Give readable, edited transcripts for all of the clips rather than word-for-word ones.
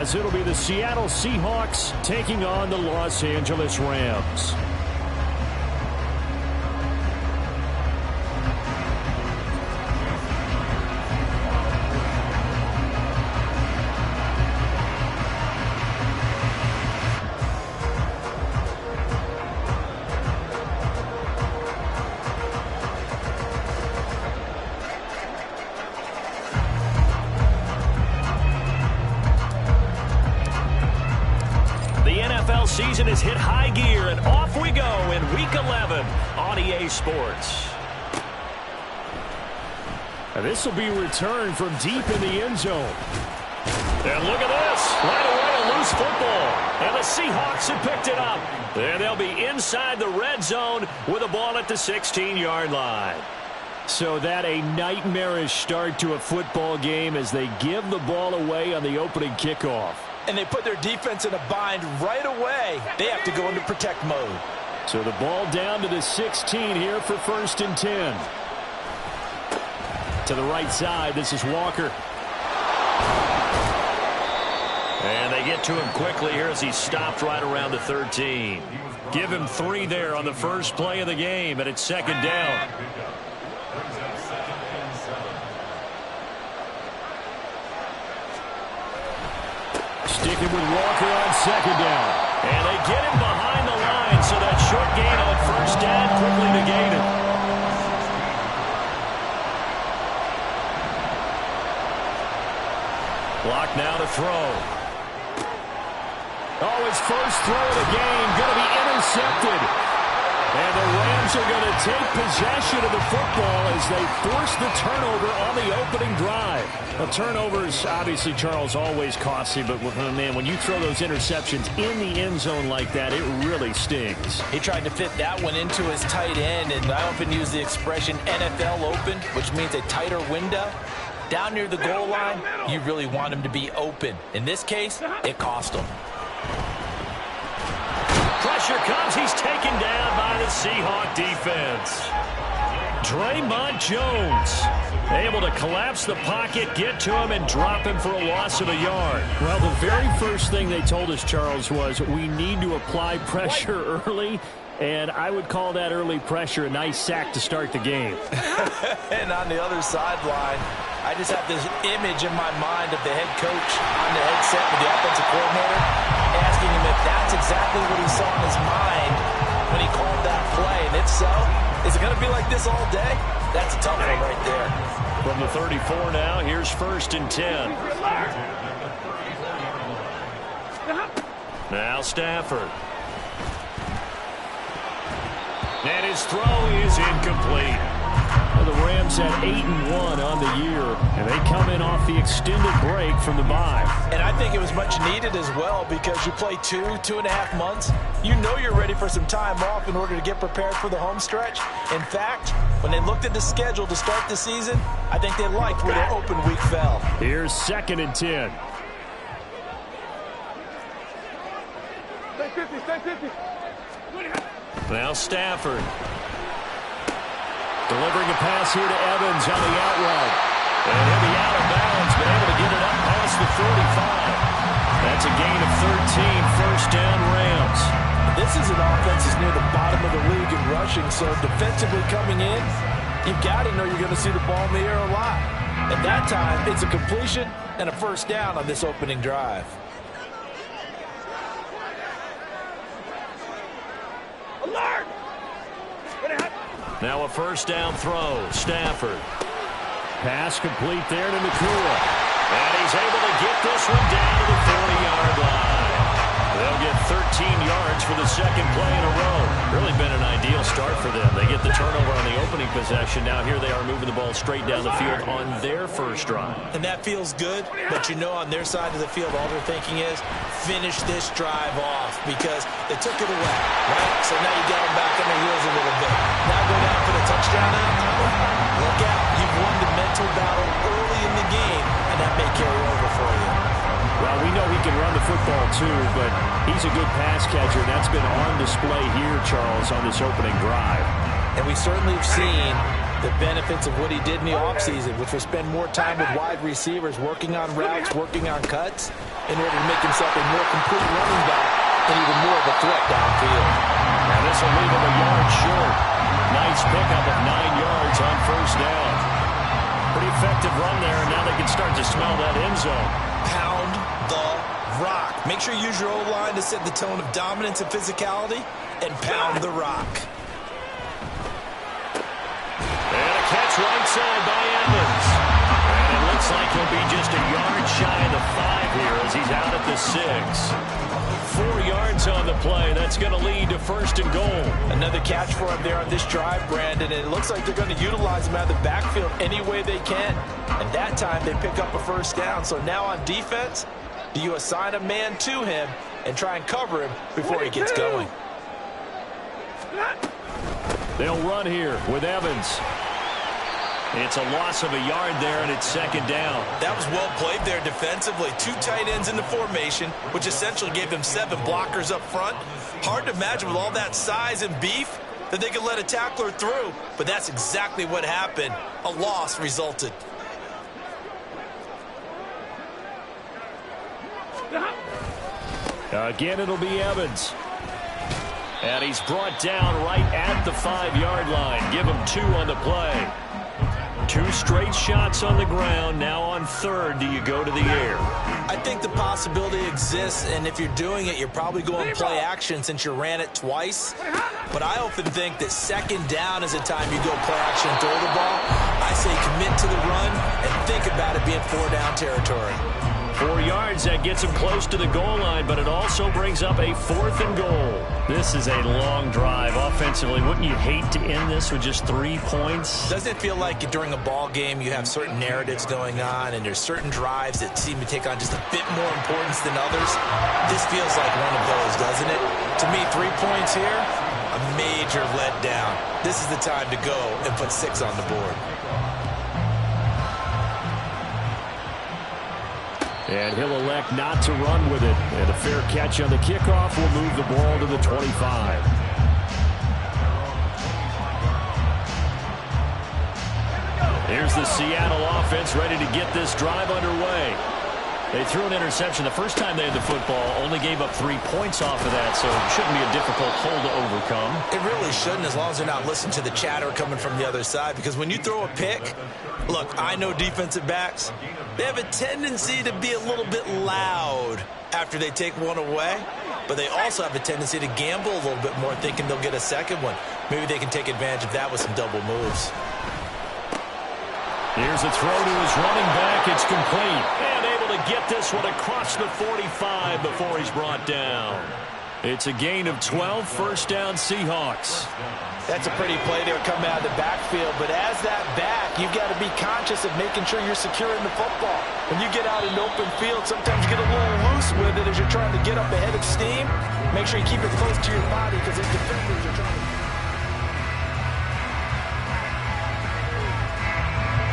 As it'll be the Seattle Seahawks taking on the Los Angeles Rams. Season has hit high gear, and off we go in Week 11 on EA Sports. And this will be returned from deep in the end zone. And look at this. Right away, a loose football. And the Seahawks have picked it up. And they'll be inside the red zone with a ball at the 16-yard line. So that a nightmarish start to a football game as they give the ball away on the opening kickoff. And they put their defense in a bind right away. They have to go into protect mode. So the ball down to the 16 here for 1st and 10. To the right side, this is Walker. And they get to him quickly here as he stopped right around the 13. Give him 3 there on the first play of the game, and it's 2nd down. Sticking with Walker on 2nd down. And they get him behind the line, so that short gain on 1st down quickly negated. Block now to throw. Oh, his first throw of the game going to be intercepted. And the Rams are going to take possession of the football as they force the turnover on the opening drive. Well, turnovers, obviously, Charles, always costly, but man, when you throw those interceptions in the end zone like that, it really stings. He tried to fit that one into his tight end, and I often use the expression NFL open, which means a tighter window. Down near the goal line, you really want him to be open. In this case, it cost him. Pressure comes. He's taken down by the Seahawk defense. Draymond Jones able to collapse the pocket, get to him, and drop him for a loss of a yard. Well, the very first thing they told us, Charles, was we need to apply pressure early, and I would call that early pressure a nice sack to start the game. And on the other sideline, I just have this image in my mind of the head coach on the headset with the offensive coordinator asking him if that's exactly what he saw in his mind when he called that play. And if so, is it going to be like this all day? That's a tough one right there. From the 34 now, here's 1st and 10. Now Stafford. And his throw is incomplete. Well, the Rams at 8-1 on the year, and they come in off the extended break from the bye. And I think it was much needed as well because you play 2.5 months. You know you're ready for some time off in order to get prepared for the home stretch. In fact, when they looked at the schedule to start the season, I think they liked where their open week fell. Here's 2nd and 10. Now Stafford. Delivering a pass here to Evans on the out route. And he'll be out of bounds, but able to get it up past the 45. That's a gain of 13, 1st down Rams. This is an offense that's near the bottom of the league in rushing, so defensively coming in, you've got to know you're going to see the ball in the air a lot. At that time, it's a completion and a 1st down on this opening drive. Alert! Now a 1st down throw. Stafford. Pass complete there to Nakua. And he's able to get this one down to the 40-yard line. They'll get 13 yards for the 2nd play in a row. Really been an ideal start for them. They get the turnover on the opening possession. Now here they are moving the ball straight down the field on their first drive. And that feels good, but you know on their side of the field all they're thinking is finish this drive off because they took it away, right? So now you got them back on their heels a little bit. Now go down for the touchdown. Look out. You've won the mental battle early in the game, and that may carry over for you. Well, we know he can run the football too, but he's a good pass catcher. That's been on display here, Charles, on this opening drive. And we certainly have seen the benefits of what he did in the offseason, which was spend more time with wide receivers, working on routes, working on cuts, in order to make himself a more complete running back and even more of a threat downfield. And this will leave him a yard short. Nice pickup of 9 yards on first down. Pretty effective run there, and now they can start to smell that end zone. Pound the rock. Make sure you use your O-line to set the tone of dominance and physicality, and pound the rock. And a catch right side by Evans. And it looks like he'll be just a yard shy of the 5 here as he's out at the 6. 4 yards on the play. That's going to lead to first and goal. Another catch for him there on this drive, Brandon. And it looks like they're going to utilize him out of the backfield any way they can. And that time they pick up a first down. So now on defense, do you assign a man to him and try and cover him before he gets going? They'll run here with Evans. It's a loss of a yard there, and it's second down. That was well played there defensively. 2 tight ends in the formation, which essentially gave them 7 blockers up front. Hard to imagine with all that size and beef that they could let a tackler through, but that's exactly what happened. A loss resulted. Again, it'll be Evans. And he's brought down right at the 5-yard line. Give him 2 on the play. 2 straight shots on the ground. Now on third, do you go to the air? I think the possibility exists, and if you're doing it, you're probably going play action since you ran it twice. But I often think that second down is a time you go play action and throw the ball. I say commit to the run and think about it being 4-down territory. 4 yards, that gets him close to the goal line, but it also brings up a 4th and goal. This is a long drive offensively. Wouldn't you hate to end this with just 3 points? Doesn't it feel like during a ball game you have certain narratives going on and there's certain drives that seem to take on just a bit more importance than others? This feels like one of those, doesn't it? To me, 3 points here, a major letdown. This is the time to go and put 6 on the board. And he'll elect not to run with it. And a fair catch on the kickoff will move the ball to the 25. Here's the Seattle offense ready to get this drive underway. They threw an interception the first time they had the football, only gave up 3 points off of that, so it shouldn't be a difficult hole to overcome. It really shouldn't, as long as they're not listening to the chatter coming from the other side, because when you throw a pick, look, I know defensive backs, they have a tendency to be a little bit loud after they take one away, but they also have a tendency to gamble a little bit more, thinking they'll get a second one. Maybe they can take advantage of that with some double moves. Here's a throw to his running back. It's complete. And able to get this one across the 45 before he's brought down. It's a gain of 12, first down Seahawks. That's a pretty play there coming out of the backfield, but as that back, you've got to be conscious of making sure you're securing the football. When you get out in open field, sometimes you get a little loose with it as you're trying to get up ahead of steam. Make sure you keep it close to your body because as defenders are trying to...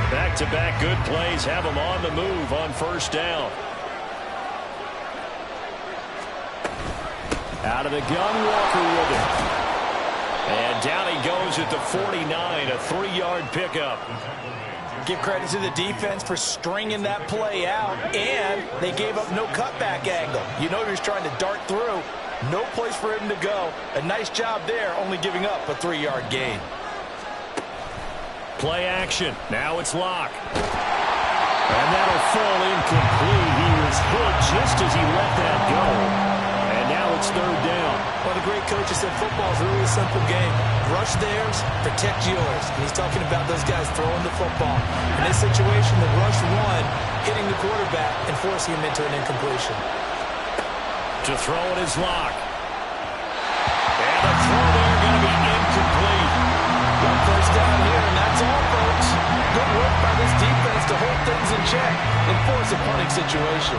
Back-to-back good plays have him on the move on first down. Out of the gun, Walker with it. And down he goes at the 49, a 3-yard pickup. Give credit to the defense for stringing that play out, and they gave up no cutback angle. You know he was trying to dart through. No place for him to go. A nice job there, only giving up a 3-yard gain. Play action. Now it's Locke. And that'll fall incomplete. He was hit just as he let that go. And now it's third down. Well, the great coaches said football is really a simple game. Rush theirs, protect yours. And he's talking about those guys throwing the football. In this situation, the rush one, hitting the quarterback and forcing him into an incompletion. To throw it is Locke. And the throw there going to be incomplete. One first down here, and that's all, folks. Good work by this defense to hold things in check and force a punting situation.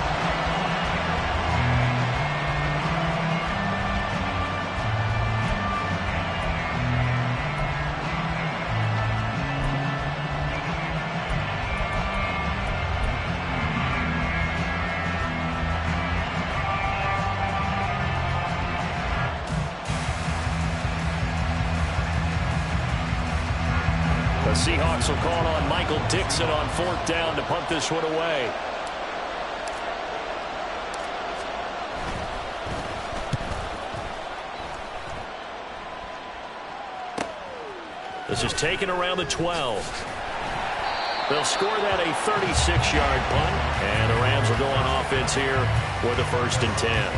The Seahawks will call on Michael Dixon on 4th down to punt this one away. This is taken around the 12. They'll score that a 36-yard punt, and the Rams will go on offense here with a 1st and 10.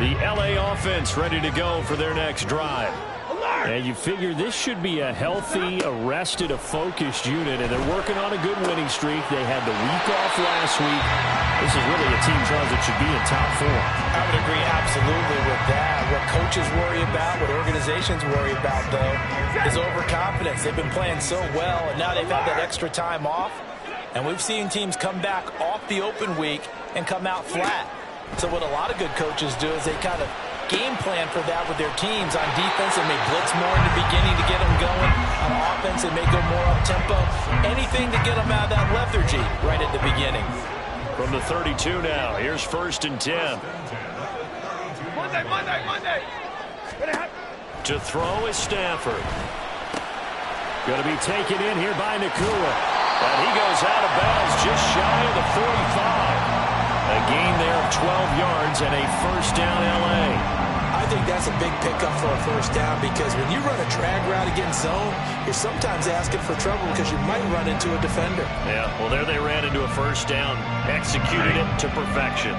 The LA offense ready to go for their next drive. And you figure this should be a healthy, arrested, a focused unit, and they're working on a good winning streak. They had the week off last week. This is really a team, Charles, that should be in top 4. I would agree absolutely with that. What coaches worry about, what organizations worry about, though, is overconfidence. They've been playing so well, and now they've had that extra time off. And we've seen teams come back off the open week and come out flat. So what a lot of good coaches do is they kind of game plan for that with their teams. On defense, they may blitz more in the beginning to get them going. On offense, they may go more up-tempo. Anything to get them out of that lethargy right at the beginning. From the 32 now, here's 1st and 10. Monday. To throw is Stafford. Going to be taken in here by Nakua. And he goes out of bounds just shy of the 45. A gain there of 12 yards and a 1st down LA. I think that's a big pickup for a 1st down because when you run a drag route against zone, you're sometimes asking for trouble because you might run into a defender. Yeah, well, there they ran into a 1st down, executed it to perfection.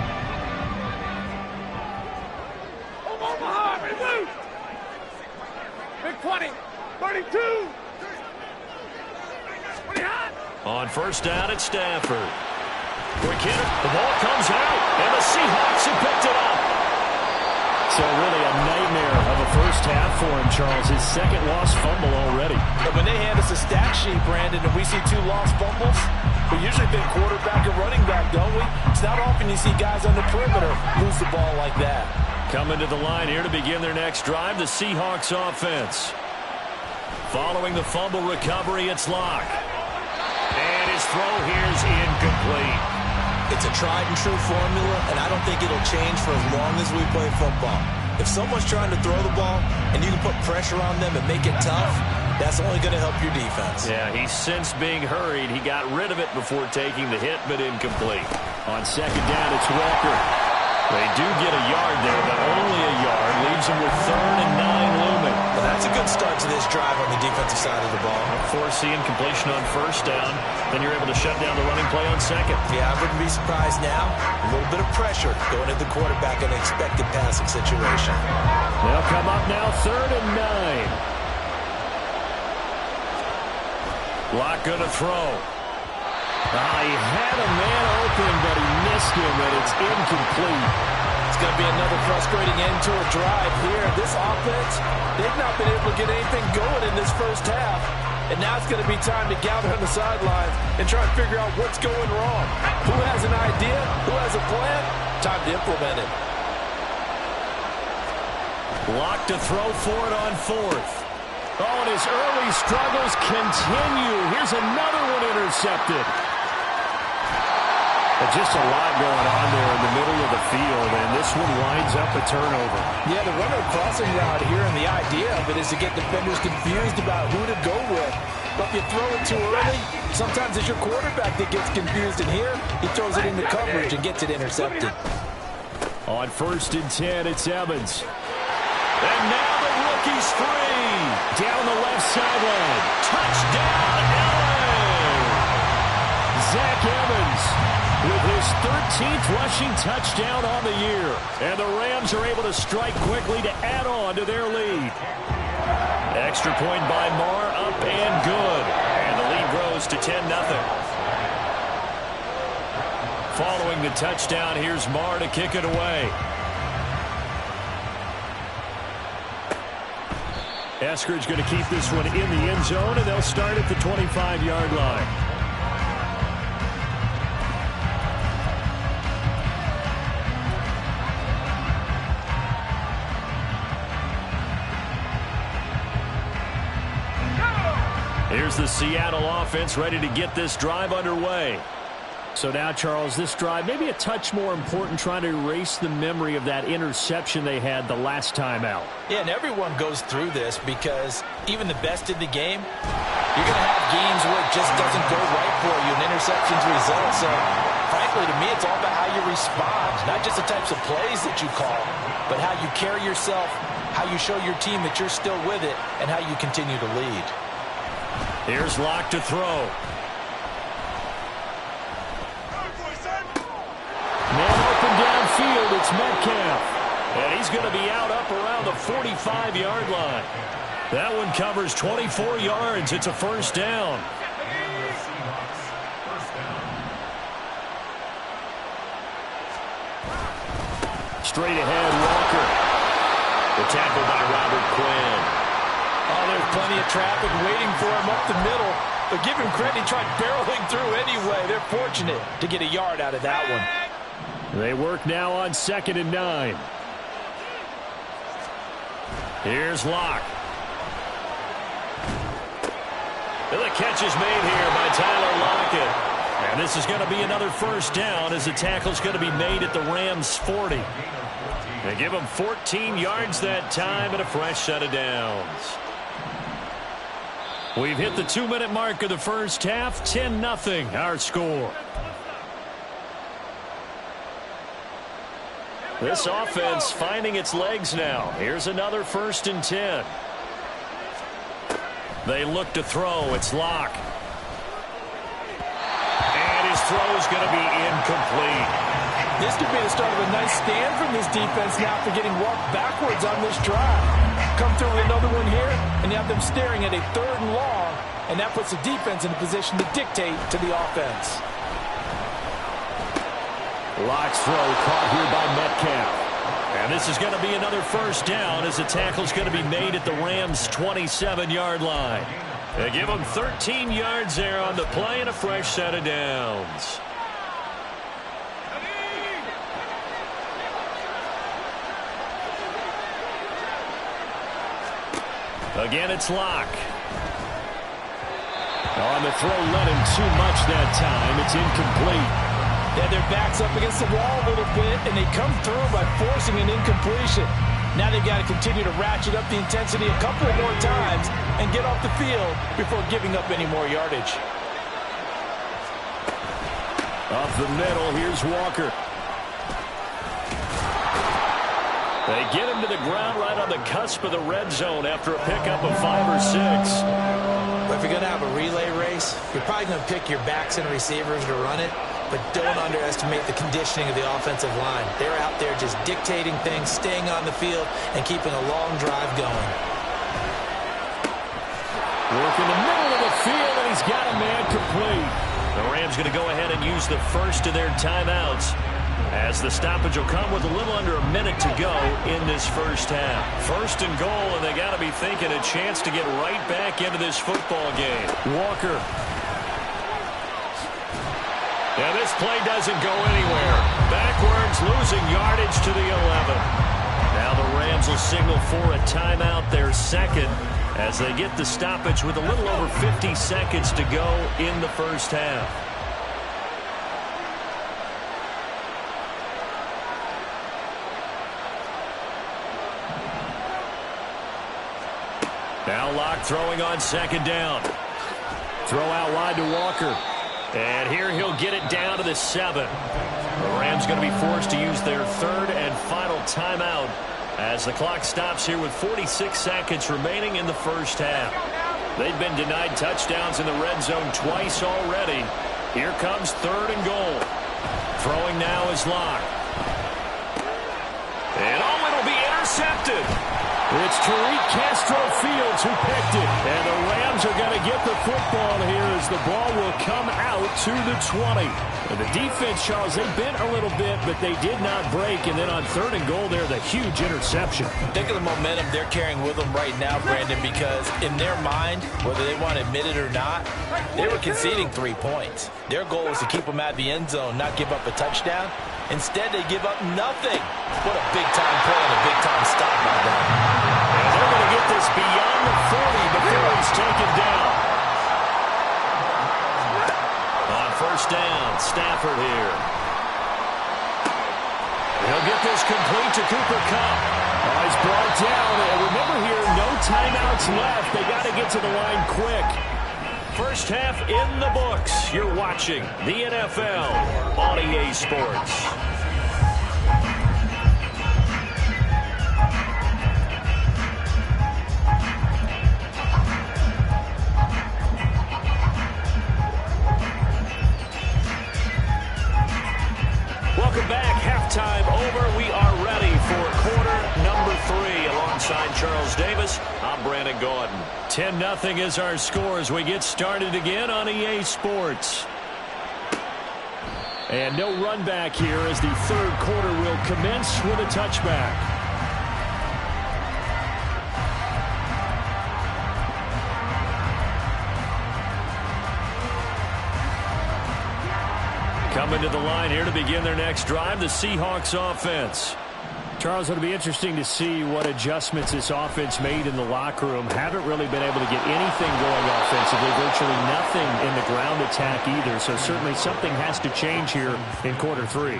Big 20, 32. On 1st down, it's Stafford. Quick hitter, the ball comes out, and the Seahawks have picked it up. So really a nightmare of a 1st half for him, Charles. His 2nd lost fumble already. But when they hand us a stat sheet, Brandon, and we see 2 lost fumbles, we usually think quarterback and running back, don't we? It's not often you see guys on the perimeter lose the ball like that. Coming to the line here to begin their next drive, the Seahawks offense. Following the fumble recovery, it's Locke. And his throw here is incomplete. It's a tried-and-true formula, and I don't think it'll change for as long as we play football. If someone's trying to throw the ball and you can put pressure on them and make it tough, that's only going to help your defense. Yeah, he sensed being hurried. He got rid of it before taking the hit, but incomplete. On 2nd down, it's Walker. They do get a yard there, but only a yard. Leaves them with 3rd and 9 looming. Well, that's a good start to this drive on the defensive side of the ball. Forcing completion on 1st down. Then you're able to shut down the running play on 2nd. Yeah, I wouldn't be surprised now. A little bit of pressure going at the quarterback in an expected passing situation. They'll come up now 3rd and 9. Locke going to throw. He had a man open, but he missed him, and it's incomplete. It's going to be another frustrating end to a drive here. This offense, they've not been able to get anything going in this 1st half. And now it's going to be time to gather on the sidelines and try and figure out what's going wrong. Who has an idea? Who has a plan? Time to implement it. Locke to throw for it on 4th. Oh, and his early struggles continue. Here's another one intercepted. Just a lot going on there in the middle of the field, and this one winds up a turnover. Yeah, the runner crossing route here, and the idea of it is to get defenders confused about who to go with. But if you throw it too early, sometimes it's your quarterback that gets confused, and here he throws it into coverage and gets it intercepted. On 1st and 10, it's Evans. And now the rookie's free. Down the left sideline. Touchdown, LA! Zach Evans with his 13th rushing touchdown on the year. And the Rams are able to strike quickly to add on to their lead. Extra point by Marr, up and good. And the lead grows to 10-0. Following the touchdown, here's Marr to kick it away. Eskridge going to keep this one in the end zone, and they'll start at the 25-yard line. Here's the Seattle offense ready to get this drive underway. So now, Charles, this drive maybe a touch more important, trying to erase the memory of that interception they had the last time out. Yeah, and everyone goes through this because even the best in the game, you're going to have games where it just doesn't go right for you and interceptions result. So, frankly, to me, it's all about how you respond, not just the types of plays that you call, but how you carry yourself, how you show your team that you're still with it, and how you continue to lead. Here's Locke to throw. Man open downfield, it's Metcalf. And he's going to be out up around the 45-yard line. That one covers 24 yards. It's a first down. Straight ahead, Walker. The tackle by Robert Quinn. Oh, there's plenty of traffic waiting for him up the middle. But give him credit, he tried barreling through anyway. They're fortunate to get a yard out of that one. They work now on 2nd and 9. Here's Locke. And the catch is made here by Tyler Lockett. And this is going to be another first down as the tackle's going to be made at the Rams' 40. They give him 14 yards that time and a fresh set of downs. We've hit the 2-minute mark of the first half. 10-0 our score. This offense finding its legs now. Here's another 1st and 10. They look to throw. It's Locke. And his throw is going to be incomplete. This could be the start of a nice stand from this defense now for getting walked backwards on this drive. Come through with another one here, and you have them staring at a 3rd and long, and that puts the defense in a position to dictate to the offense. Locke's throw caught here by Metcalf. And this is going to be another first down as the tackle's going to be made at the Rams' 27-yard line. They give them 13 yards there on the play and a fresh set of downs. Again, it's Locke. On the throw, let him too much that time. It's incomplete. Yeah, their back's up against the wall a little bit, and they come through by forcing an incompletion. Now they've got to continue to ratchet up the intensity a couple of more times and get off the field before giving up any more yardage. Up the middle, here's Walker. They get him to the ground right on the cusp of the red zone after a pickup of 5 or 6. But if you're going to have a relay race, you're probably going to pick your backs and receivers to run it, but don't underestimate the conditioning of the offensive line. They're out there just dictating things, staying on the field, and keeping a long drive going. Work in the middle of the field, and he's got a man complete. The Rams going to go ahead and use the first of their timeouts, as the stoppage will come with a little under a minute to go in this first half. 1st and goal, and they got to be thinking a chance to get right back into this football game. Walker. And this play doesn't go anywhere. Backwards, losing yardage to the 11. Now the Rams will signal for a timeout, their second, as they get the stoppage with a little over 50 seconds to go in the first half. Now Locke throwing on 2nd down. Throw out wide to Walker. And here he'll get it down to the 7. The Rams going to be forced to use their 3rd and final timeout as the clock stops here with 46 seconds remaining in the first half. They've been denied touchdowns in the red zone twice already. Here comes 3rd and goal. Throwing now is Locke. And it'll be intercepted. It's Tariq Castro Fields who picked it. And the Rams are going to get the football here as the ball will come out to the 20. And the defense, Charles, they bent a little bit, but they did not break. And then on 3rd and goal there, the huge interception. Think of the momentum they're carrying with them right now, Brandon, because in their mind, whether they want to admit it or not, they were conceding 3 points. Their goal was to keep them out of the end zone, not give up a touchdown. Instead, they give up nothing. What a big-time play and a big-time stop by them. And they're going to get this beyond the 40 before he's taken down. On first down. Stafford here. He'll get this complete to Cooper Kupp. Oh, he's brought down. And remember here, no timeouts left. They got to get to the line quick. First half in the books. You're watching the NFL on EA Sports. Welcome back. Halftime over. We are ready for quarter number 3. Alongside Charles Davis, I'm Brandon Gordon. 10-0 is our score as we get started again on EA Sports. And no run back here as the third quarter will commence with a touchback. Coming to the line here to begin their next drive, the Seahawks offense. Charles, it'll be interesting to see what adjustments this offense made in the locker room. Haven't really been able to get anything going offensively, virtually nothing in the ground attack either. So certainly something has to change here in quarter 3.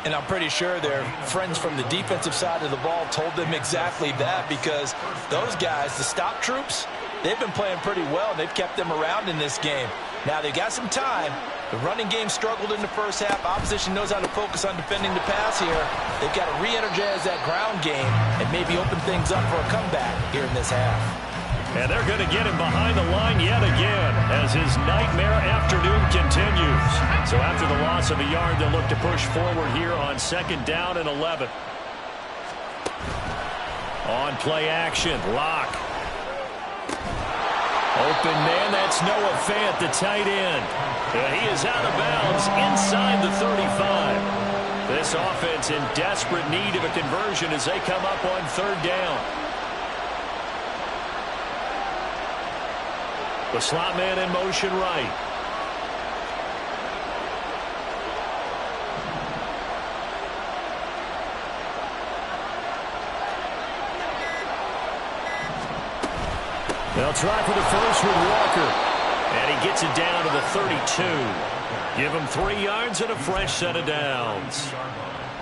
And I'm pretty sure their friends from the defensive side of the ball told them exactly that, because those guys, the stop troops, they've been playing pretty well, and they've kept them around in this game. Now they've got some time. The running game struggled in the first half. Opposition knows how to focus on defending the pass here. They've got to re-energize that ground game and maybe open things up for a comeback here in this half. And they're going to get him behind the line yet again as his nightmare afternoon continues. So after the loss of a yard, they'll look to push forward here on 2nd down and 11. On play action, Locke. Open man, that's Noah Fant, the tight end. He is out of bounds inside the 35. This offense in desperate need of a conversion as they come up on 3rd down. The slot man in motion right. They'll try for the first with Walker. And he gets it down to the 32. Give him 3 yards and a fresh set of downs.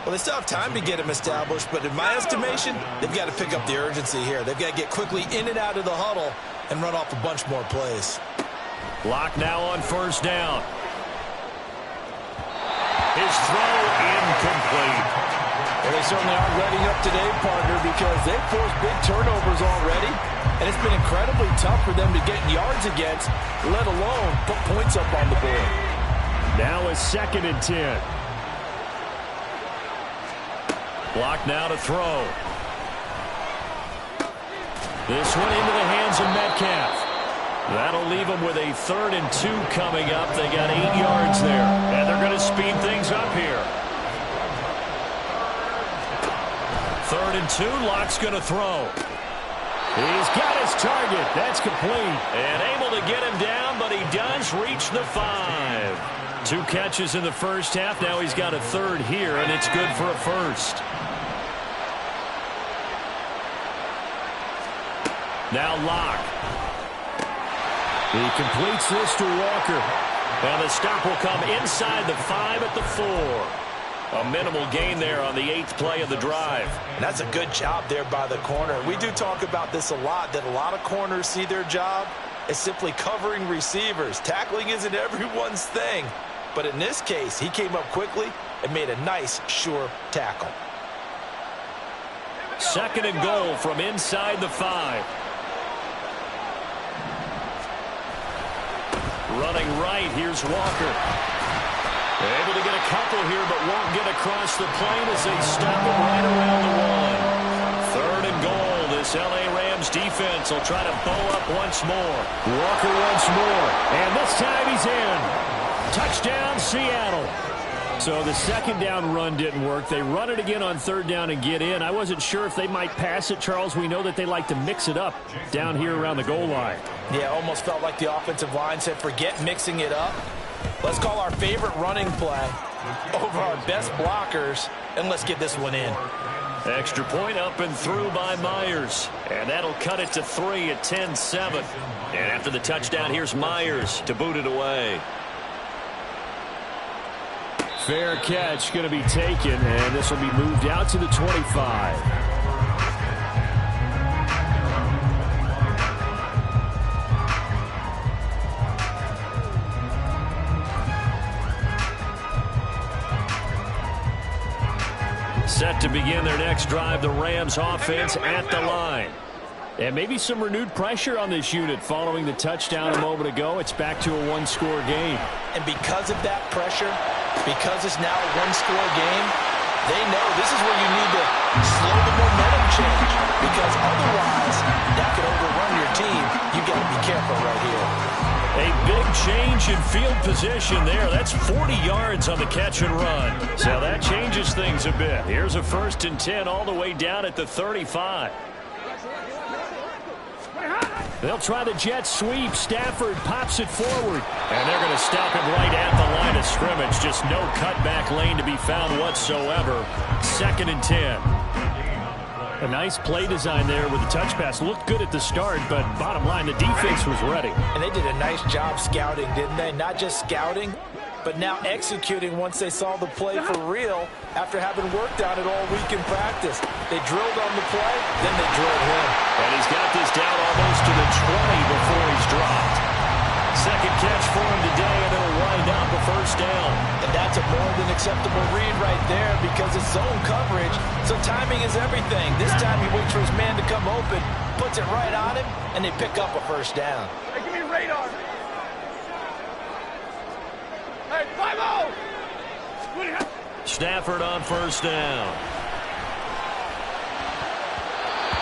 Well, they still have time to get him established, but in my estimation, they've got to pick up the urgency here. They've got to get quickly in and out of the huddle and run off a bunch more plays. Locke now on 1st down. His throw incomplete. Well, they certainly aren't ready up today, partner, because they've forced big turnovers already, and it's been incredibly tough for them to get yards against, let alone put points up on the board. Now a 2nd and 10. Block now to throw. This one into the hands of Metcalf. That'll leave them with a 3rd and 2 coming up. They got 8 yards there, and they're going to speed things up here. 3rd and 2, Locke's going to throw. He's got his target. That's complete. And able to get him down, but he does reach the 5. 2 catches in the first half. Now he's got a 3rd here, and it's good for a 1st. Now Locke. He completes this to Walker. And the stop will come inside the 5 at the 4. A minimal gain there on the 8th play of the drive. And that's a good job there by the corner. We do talk about this a lot, that a lot of corners see their job as simply covering receivers. Tackling isn't everyone's thing. But in this case, he came up quickly and made a nice, sure tackle. 2nd and goal from inside the 5. Running right, here's Walker. Able to get a couple here, but won't get across the plane as they stop him right around the 1. 3rd and goal. This L.A. Rams defense will try to bow up once more. Walker once more, and this time he's in. Touchdown, Seattle. So the 2nd down run didn't work. They run it again on 3rd down and get in. I wasn't sure if they might pass it, Charles. We know that they like to mix it up down here around the goal line. Yeah, almost felt like the offensive line said, forget mixing it up. Let's call our favorite running play over our best blockers, and let's get this one in. Extra point up and through by Myers. And that'll cut it to 3 at 10-7. And after the touchdown, here's Myers to boot it away. Fair catch going to be taken, and this will be moved out to the 25. Set to begin their next drive, the Rams offense at the line. And maybe some renewed pressure on this unit following the touchdown a moment ago. It's back to a one-score game. And because of that pressure, because it's now a one-score game, they know this is where you need to slow the momentum change. Because otherwise, that could overrun your team. You've got to be careful right here. A big change in field position there. That's 40 yards on the catch and run. So that changes things a bit. Here's a 1st and 10 all the way down at the 35. They'll try the jet sweep. Stafford pops it forward. And they're going to stop him right at the line of scrimmage. Just no cutback lane to be found whatsoever. 2nd and 10. A nice play design there with the touch pass. Looked good at the start, but bottom line, the defense was ready. And they did a nice job scouting, didn't they? Not just scouting, but now executing once they saw the play for real after having worked on it all week in practice. They drilled on the play, then they drilled him. And he's got this down almost to the 20 before he's dropped. 2nd catch for him today, and it'll wind up a 1st down. And that's a more than acceptable read right there because it's zone coverage, so timing is everything. This time he waits for his man to come open, puts it right on him, and they pick up a 1st down. Hey, give me radar. Hey, 5-0. Stafford on 1st down.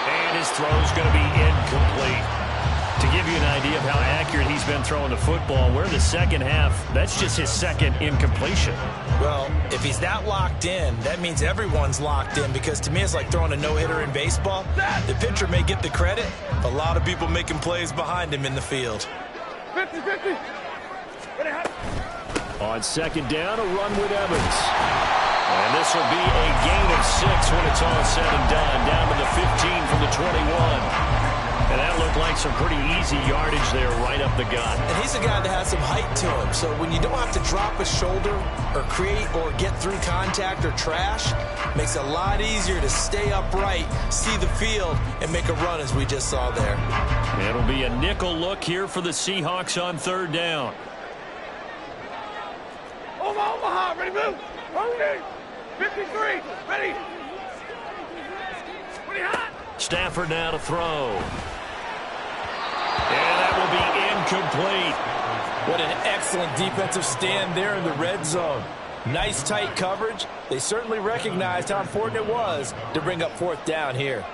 And his throw's going to be incomplete. To give you an idea of how accurate he's been throwing the football, we're in the 2nd half. That's just his 2nd incompletion. Well, if he's not locked in, that means everyone's locked in because to me it's like throwing a no-hitter in baseball. The pitcher may get the credit, but a lot of people making plays behind him in the field. 50-50. On 2nd down, a run with Evans. And this will be a gain of 6 when it's all said and done. Down to the 15 from the 21. And that looked like some pretty easy yardage there right up the gut. And he's a guy that has some height to him. So when you don't have to drop a shoulder or create or get through contact or trash, makes it a lot easier to stay upright, see the field, and make a run as we just saw there. It'll be a nickel look here for the Seahawks on 3rd down. Omaha, ready, move. Ready. 53, ready. 20 hot. Stafford now to throw. And that will be incomplete. What an excellent defensive stand there in the red zone. Nice tight coverage. They certainly recognized how important it was to bring up 4th down here.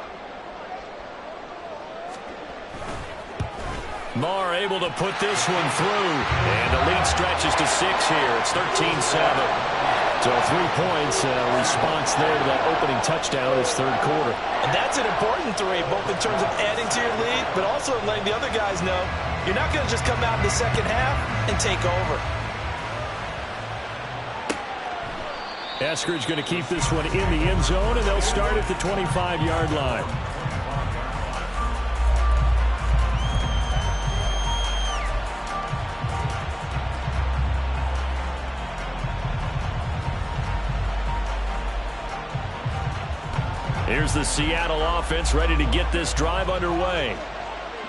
Marr able to put this one through. And the lead stretches to 6 here. It's 13-7. So 3 points, response there to that opening touchdown in his 3rd quarter. And that's an important 3, both in terms of adding to your lead, but also letting the other guys know you're not going to just come out in the 2nd half and take over. Eskridge going to keep this one in the end zone, and they'll start at the 25-yard line. Here's the Seattle offense ready to get this drive underway.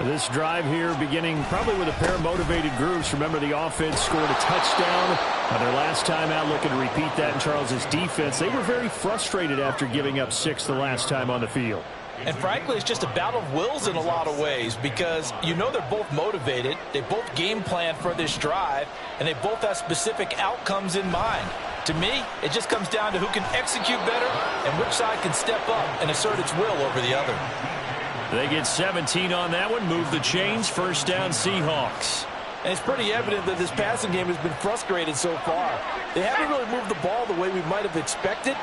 This drive here beginning probably with a pair of motivated groups. Remember, the offense scored a touchdown on their last time out. Looking to repeat that in Charles's defense. They were very frustrated after giving up 6 the last time on the field. And frankly, it's just a battle of wills in a lot of ways because you know they're both motivated. They both game plan for this drive, and they both have specific outcomes in mind. To me, it just comes down to who can execute better and which side can step up and assert its will over the other. They get 17 on that one. Move the chains. 1st down, Seahawks. And it's pretty evident that this passing game has been frustrated so far. They haven't really moved the ball the way we might have expected,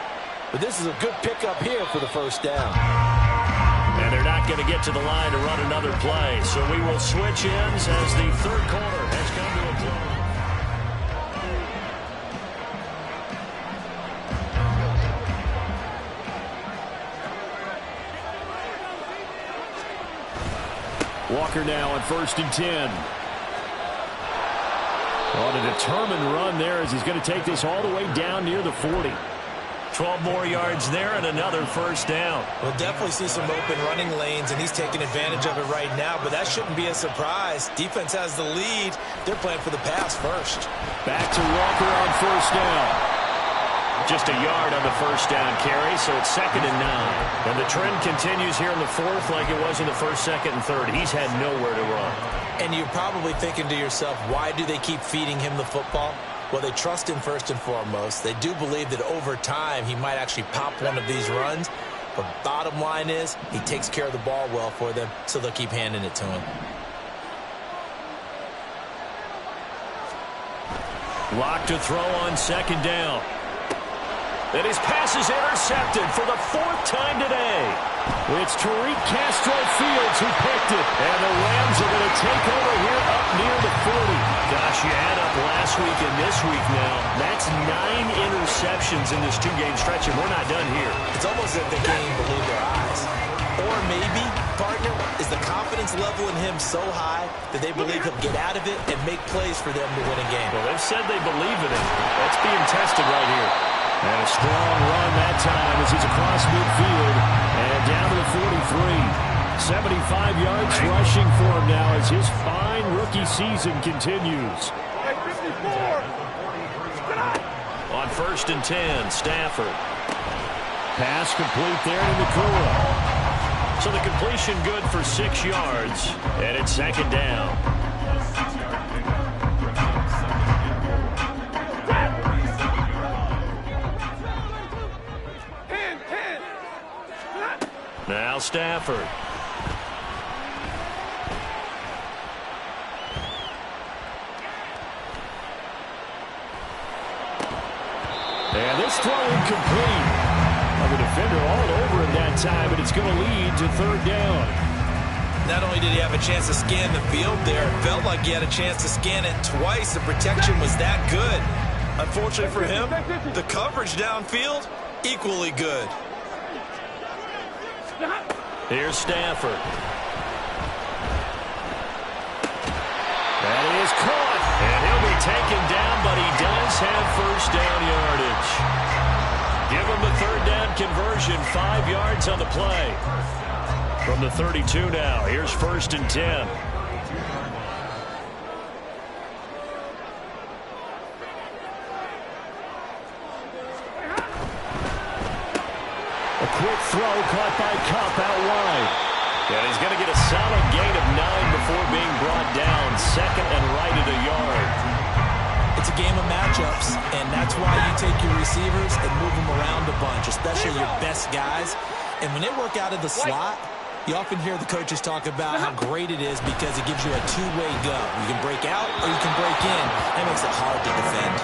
but this is a good pickup here for the 1st down. And they're not going to get to the line to run another play. So we will switch ends as the 3rd quarter has come to a close. Walker now on 1st and 10. On a determined run there as he's going to take this all the way down near the 40. 12 more yards there and another first down. We'll definitely see some open running lanes, and he's taking advantage of it right now, but that shouldn't be a surprise. Defense has the lead. They're playing for the pass first. Back to Walker on first down. Just a yard on the first down carry, so it's 2nd and 9. And the trend continues here in the 4th like it was in the 1st, 2nd, and 3rd. He's had nowhere to run. And you're probably thinking to yourself, why do they keep feeding him the football? Well, they trust him first and foremost. They do believe that over time he might actually pop one of these runs. But bottom line is he takes care of the ball well for them, so they'll keep handing it to him. Lock to throw on 2nd down. And his pass is intercepted for the 4th time today. It's Tariq Castro Fields who picked it. And the Rams are going to take over here up near the 40. Gosh, you add up last week and this week now. That's 9 interceptions in this 2-game stretch, and we're not done here. It's almost as if they can't even believe their eyes. Or maybe, partner, is the confidence level in him so high that they believe he'll get out of it and make plays for them to win a game. Well, they've said they believe in him. That's being tested right here. And a strong run that time as he's across midfield and down to the 43. 75 yards rushing for him now as his fine rookie season continues. Hey, 54. On 1st and 10, Stafford. Pass complete there to Nakua. So the completion good for 6 yards, and it's 2nd down. Now Stafford. And this throw incomplete. The defender all over him that time, but it's going to lead to 3rd down. Not only did he have a chance to scan the field there, it felt like he had a chance to scan it twice. The protection was that good. Unfortunately for him, the coverage downfield, equally good. Here's Stafford. That is caught. And he'll be taken down, but he does have first down yardage. Give him the 3rd down conversion, 5 yards on the play. From the 32 now, here's 1st and 10. A quick throw caught by Kupp out wide. And he's going to get a solid gain of 9 before being brought down. 2nd and right at a yard. It's a game of matchups, and that's why you take your receivers and move them around a bunch, especially your best guys. And when they work out of the slot, you often hear the coaches talk about how great it is because it gives you a two-way go. You can break out or you can break in. That makes it hard to defend.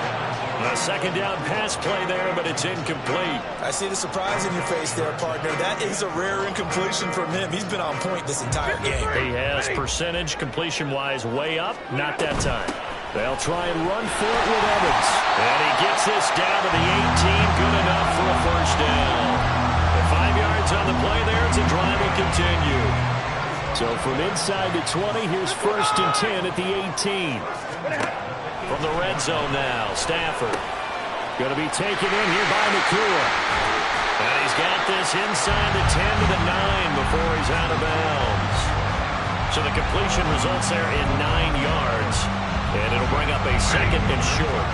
A 2nd down pass play there, but it's incomplete. I see the surprise in your face there, partner. That is a rare incompletion from him. He's been on point this entire game. He has percentage completion-wise way up, not that time. They'll try and run for it with Evans. And he gets this down to the 18, good enough for a first down. The 5 yards on the play there, it's a drive will continue. So from inside the 20, here's 1st and 10 at the 18. From the red zone now, Stafford. Going to be taken in here by Nakua. And he's got this inside the 10 to the 9 before he's out of bounds. So the completion results there in 9 yards. And it'll bring up a 2nd and short.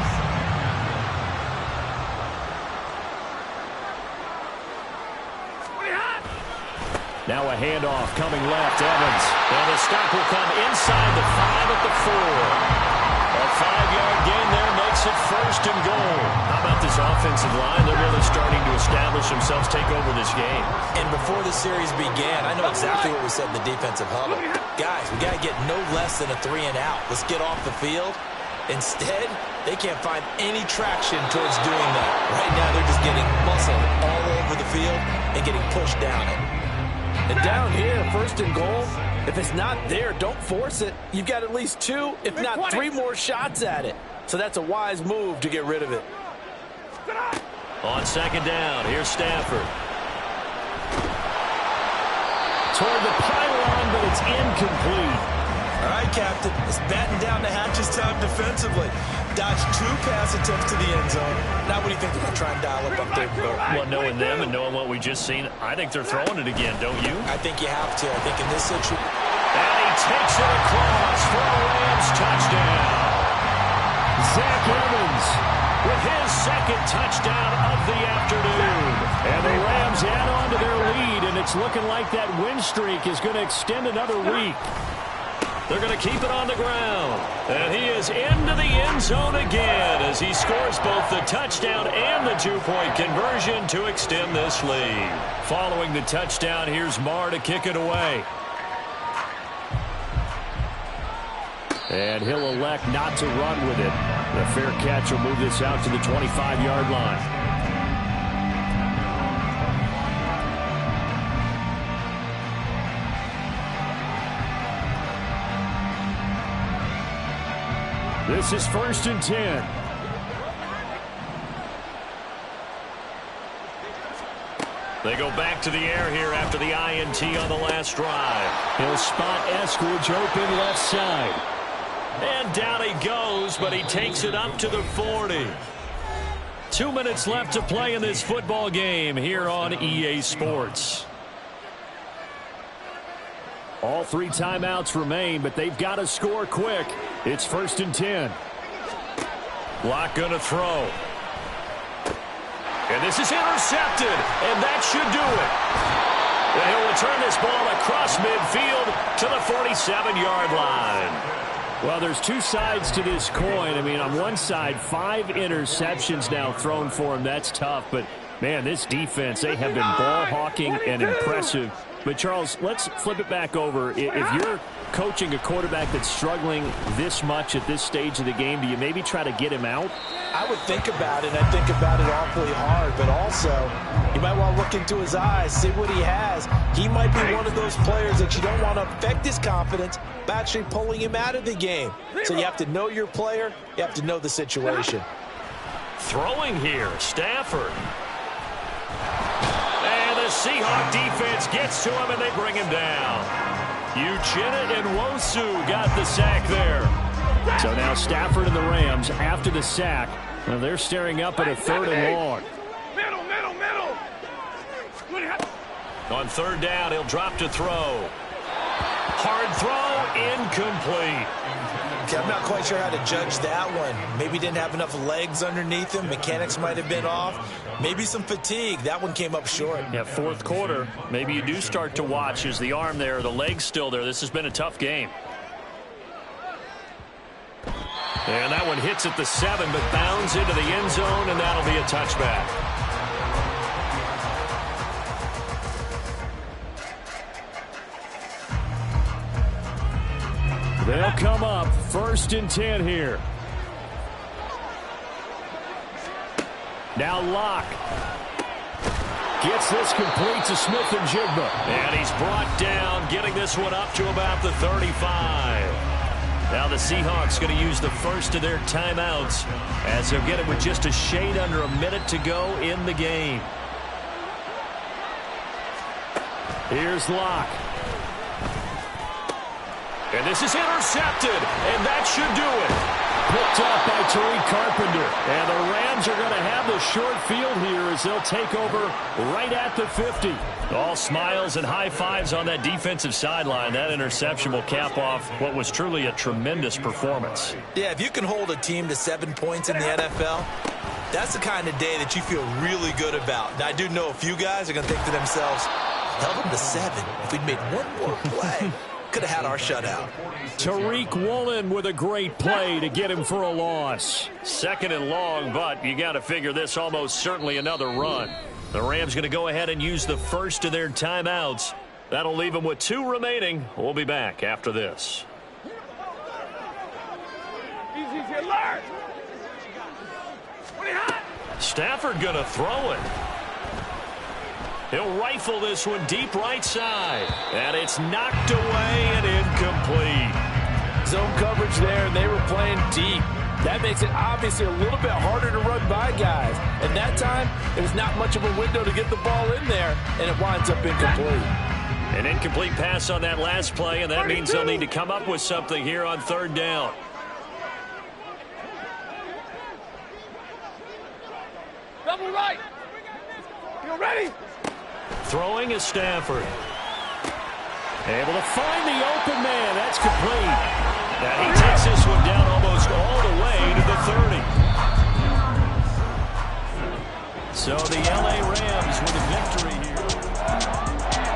Now a handoff coming left, Evans. And the stop will come inside the 5 at the 4. A 5-yard gain there makes it 1st and goal. How about this offensive line? They're really starting to establish themselves, take over this game. And before the series began, I know exactly what we said in the defensive huddle. Guys, we got to get no less than a 3 and out. Let's get off the field. Instead, they can't find any traction towards doing that. Right now, they're just getting muscle all over the field and getting pushed down it. And down here, 1st and goal, if it's not there, don't force it. You've got at least 2, if not 3 more shots at it. So that's a wise move to get rid of it. On 2nd down, here's Stafford. Toward the pylon, but it's incomplete. All right, Captain. It's batten down the hatches time defensively. Dodged 2 pass attempts to the end zone. Now what do you think they're going to try and dial up third and goal? Well, knowing them and knowing what we just seen, I think they're throwing it again, don't you? I think you have to. I think in this situation. And he takes it across for a Rams touchdown. Zach Evans with his second touchdown of the afternoon. And the Rams add on to their lead, and it's looking like that win streak is going to extend another week. They're going to keep it on the ground. And he is into the end zone again as he scores both the touchdown and the 2-point conversion to extend this lead. Following the touchdown, here's Marr to kick it away. And he'll elect not to run with it. The fair catch will move this out to the 25-yard line. This is 1st and 10. They go back to the air here after the INT on the last drive. He'll spot Eskridge open left side. And down he goes, but he takes it up to the 40. 2 minutes left to play in this football game here on EA Sports. All 3 timeouts remain, but they've got to score quick. It's 1st and 10. Block going to throw. And this is intercepted, and that should do it. And he'll return this ball across midfield to the 47-yard line. Well, there's 2 sides to this coin. I mean, on one side, 5 interceptions now thrown for him. That's tough. But, man, this defense, they have been ball hawking and impressive. But, Charles, let's flip it back over. If you're coaching a quarterback that's struggling this much at this stage of the game, do you maybe try to get him out? I would think about it. I think about it awfully hard. But also, you might want to look into his eyes, see what he has. He might be one of those players that you don't want to affect his confidence by actually pulling him out of the game. So you have to know your player. You have to know the situation. Throwing here, Stafford. And the Seahawk defense gets to him, and they bring him down. Uchenna and Nwosu got the sack there. So now Stafford and the Rams, after the sack, well, they're staring up at a 3rd and long. Middle. On 3rd down, he'll drop to throw. Hard throw, incomplete. Okay, I'm not quite sure how to judge that one. Maybe didn't have enough legs underneath him. Mechanics might have been off. Maybe some fatigue. That one came up short. Yeah, 4th quarter. Maybe you do start to watch. Is the arm there, the leg's still there? This has been a tough game. And that one hits at the 7, but bounds into the end zone, and that'll be a touchback. They'll come up 1st and 10 here. Now Locke gets this complete to Smith and Jigba. And he's brought down, getting this one up to about the 35. Now the Seahawks going to use the first of their timeouts as they'll get it with just a shade under a minute to go in the game. Here's Locke. And this is intercepted, and that should do it. Picked off by Tariq Carpenter. And the Rams are going to have the short field here as they'll take over right at the 50. All smiles and high fives on that defensive sideline. That interception will cap off what was truly a tremendous performance. Yeah, if you can hold a team to 7 points in the NFL, that's the kind of day that you feel really good about. Now, I do know a few guys are going to think to themselves, held them to 7. If we'd made one more play, could have had our shutout. Tariq Woolen with a great play to get him for a loss. 2nd and long, but you got to figure this almost certainly another run. The Rams going to go ahead and use the first of their timeouts. That'll leave them with 2 remaining. We'll be back after this. Easy, alert. Stafford going to throw it. He'll rifle this one deep right side. And it's knocked away and incomplete. Zone coverage there, and they were playing deep. That makes it obviously a little bit harder to run by guys. And that time, there's not much of a window to get the ball in there, and it winds up incomplete. An incomplete pass on that last play, and that means they'll need to come up with something here on third down. Double right. You ready? Throwing is Stafford. Able to find the open man. That's complete. And he takes this one down almost all the way to the 30. So the L.A. Rams with a victory.